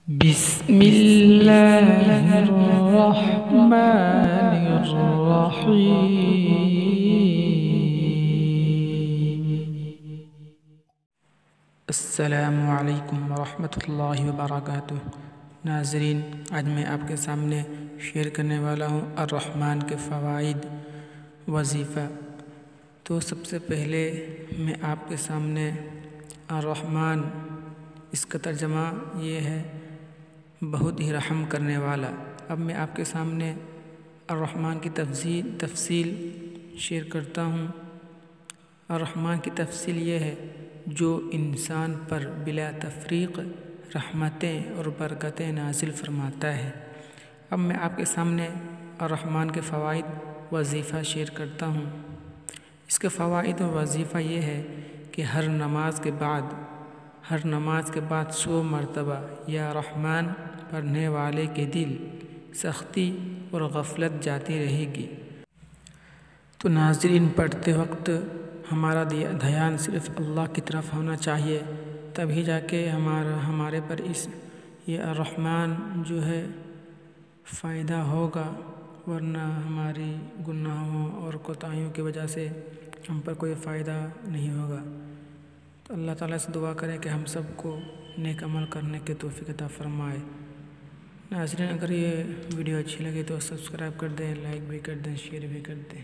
بسم اللہ الرحمن الرحیم۔ السلام علیکم ورحمۃ اللہ وبرکاتہ۔ ناظرین، آج میں آپ کے سامنے شیئر کرنے والا ہوں الرحمن کے فوائد، وظیفہ۔ تو سب سے پہلے میں آپ کے سامنے الرحمن، اس کا ترجمہ یہ ہے بہت ہی رحم کرنے والا۔ اب میں آپ کے سامنے الرحمن کی تفصیل شیئر کرتا ہوں۔ الرحمن کی تفصیل یہ ہے جو انسان پر بلا تفریق رحمتیں اور برکتیں نازل فرماتا ہے۔ اب میں آپ کے سامنے الرحمن کے فوائد، وظیفہ شیئر کرتا ہوں۔ اس کے فوائد اور وظیفہ یہ ہے کہ ہر نماز کے بعد 100 مرتبہ یا رحمن پڑھنے والے کے دل سختی اور غفلت جاتی رہے گی۔ تو ناظرین، پڑھتے وقت ہمارا دھیان صرف اللہ کی طرف ہونا چاہیے، تبھی جا کے ہمارے پر یہ الرحمن جو ہے فائدہ ہوگا، ورنہ ہماری گناہوں اور کوتاہیوں کی وجہ سے ہم پر کوئی فائدہ نہیں ہوگا۔ تو اللہ تعالیٰ سے دعا کریں کہ ہم سب کو نیک عمل کرنے کی توفیق عطا فرمائے۔ ناظرین، اگر یہ ویڈیو اچھی لگے تو سبسکرائب کر دیں، لائک بھی کر دیں، شیئر بھی کر دیں۔